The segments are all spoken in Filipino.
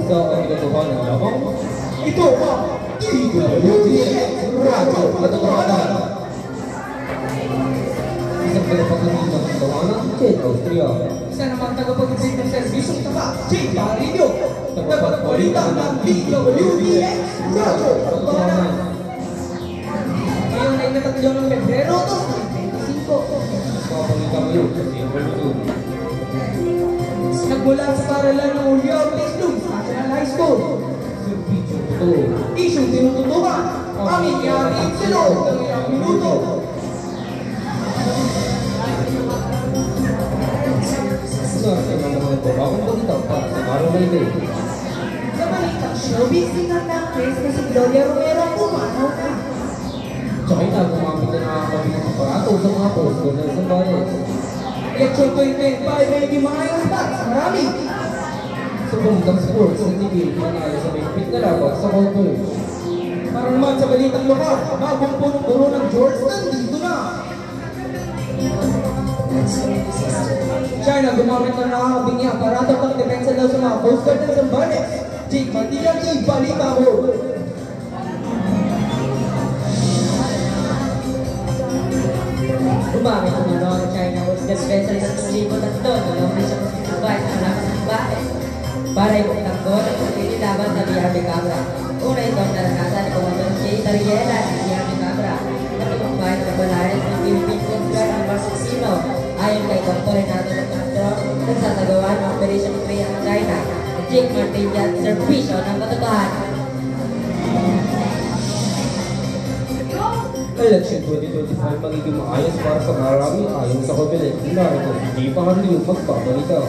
sa katotohanan lamang. Ito ang DWDX Radyo Katotohanan. Isang tagapagdating ng katotohanan, Jet Austria. Isa naman tagapag-isip ng serbisyong tapat, Jake Barrillo. Tagapagbalita ng DWDX Radyo Katotohanan. Ngayong na inatatlo ng Pebrero 2025. Makabalita ngayon sa Silver Zoom. Nagmula sa paralan ng Julio Ortiz Luz National High School. Servicio ito. Isyong tinututukan, aming yaring sa loob ng ilang minuto. Narito ng mga ito, bakong balita para sa araw na ito. Sa balitang showbiz, sikat na actress na si Gloria Romero pumanaw ka. China gumamit na nakakabing ng aparato sa mga poster ng isang bayan. Election 2025 may gimayang stats, marami. Sa balitang sports, nagigil manalo sa Olympic na laban sa Converge. Para naman sa balitang lokal, bagong punong-puro ng George nandito na. China gumamit ng nakakabing niya aparato at depensa daw sa mga poster ng Zambales. Jake Matilang, ibalita mo. Gumamit ang mga ng China Wars Defense sa 3,000 at doon na lang siya masisubay sa lakas ng bahay. Para ipagtang ko ng pagkililaban sa Biyarte Cabra. Una ito ang naranasan ni Commander J. Tariela sa Biyarte Cabra. Nakipagbahay ng kabalayan ng Philippine Coast Guard ang Barsasino. Ayon kay Dr. Renato Castro, nagsasagawa ng Operation Korea ng China. Jake Martin at servisyo ng katotohanan. Election 2025 magiging maayos para sa marami ayon sa Comelec. Narito, hindi pa kami yung magbabalita.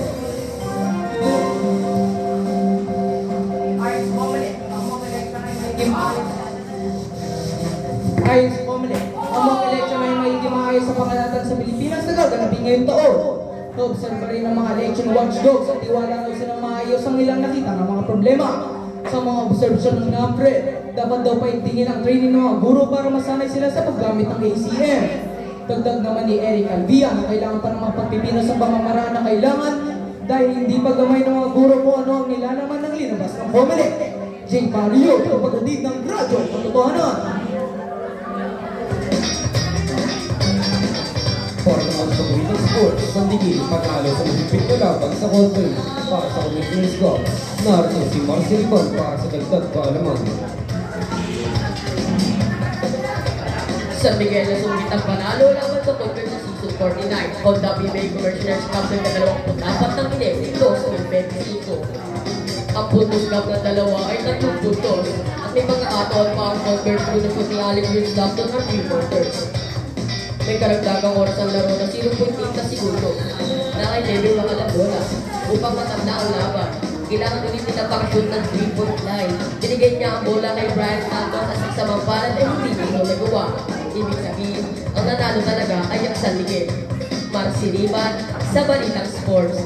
Ayon sa Comelec, ang mga eleksyon ay magiging maayos sa pangalatan sa Pilipinas na gaganapin ngayong taon. Naobserba rin ng mga election watchdogs at tiwala daw silang maayos ang ilang nakita ng mga problema. Sa mga observation ng NAPRE, dapat daw paigtingin ang training ng mga guro para masanay sila sa paggamit ng ACM. Dagdag naman ni Eric Alvia na kailangan pa ng mga pagpipino sa pamamaraan na kailangan dahil hindi paggamay ng mga guro kung ano ang nilalaman ng linabas ng Comelec. Jake Barrillo, pagkatid ng Radyo Katotohanan. Para naman sa Balitang Sports, sandigil panalo sa Olympic na laban sa Converge. Para sa Olympic Golf, narito si Marcel Iban para sa dagdag kaalaman. San Miguel na sumit ang panalo laban sa Converge sa Season 49. Honda PBA Commercial Cup ng 24 ng Inex, 2025. Ang puntos cup ng dalawa ay 3 puntos at may pagkakataon pa ang Converge puntos ni Alec Wills Dapton ng 3 quarters. May karagdagang oras ang laro na 0.8 na segundo na kay David Makalabola upang matanda ang laban. Kailangan ulit nila pakashoot ng 3-point line. Binigay niya ang bola kay Brian Santos at sa mampalan ay hindi niya ito nagawa. Ibig sabihin, ang nanalo talaga ay ang San Miguel. Marsiliman sa Balitang Sports.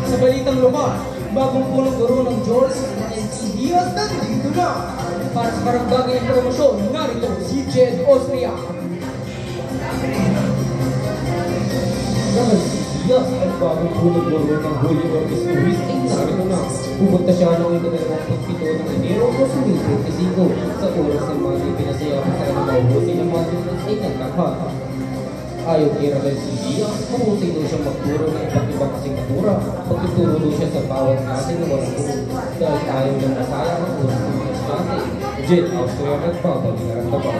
Sa balitang lokal, bagong punong guro ng George NC Diaz nandito na. Para sa parang promosyon, narito si Jet Austria. Dahil si Diaz ay bagong punong guro ng Julio Ortiz Luz ay narito na. Pumunta siya noong 27 ng Enero 2025 sa oras ng mga ipinasaya sa kanyang mahuhusay ng Matthews ay nagkakhat. Ayaw kay Ravel si Diaz, mahusay daw siyang magturo ng iba't ibang asignatura. Pagtuturo daw siya sa bawat klase ng walang guro dahil ayaw niyang masayang ang oras ng mga estudyante. Jet Austria nagpapaliran na ba?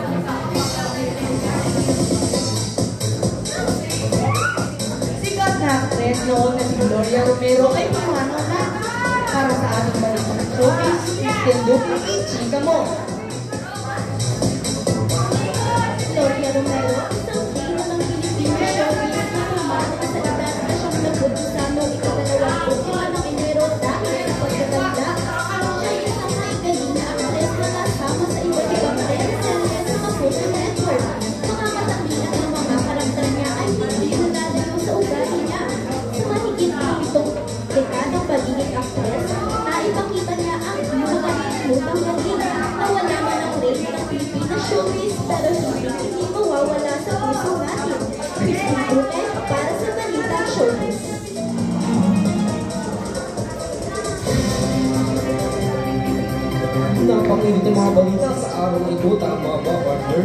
Sikat na actress noon na si Gloria Romero ay pumanaw na. Para sa ating balitang showbiz, Christian Duque, chika mo. Gloria Romero, isang hero ng Pilipinas showbiz na pumanaw sa edad na siyang nagpupusa noong 25 ng Enero dahil sa pagkaganda. Siya ay isang naigaling na actress na nasama sa iba't ibang teleserye sa Cartoon Network. Mga matanggilan ng mga karakter niya ay hindi nalalayo sa ugali niya. Sa mahigit ng 7 dekadang pagiging actress, naipakita niya ang smooth ang galing na wala man ang rate ng Pilipinas showbiz pero hindi mawawala sa puso natin. Christine Duque para sa Balitang Showbiz. yung mga balita sa araw na ito, tama ba, partner?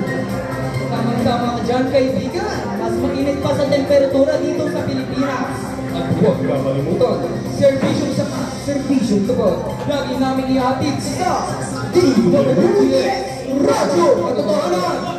Tamang-tama ka dyan, kaibigan. Mas mainit pa sa temperatura dito sa Pilipinas. At huwag kakalimutan, Serbisyong sa serbisyong tapat. lagi namin ihatid sa DWS Radyo Katotohanan!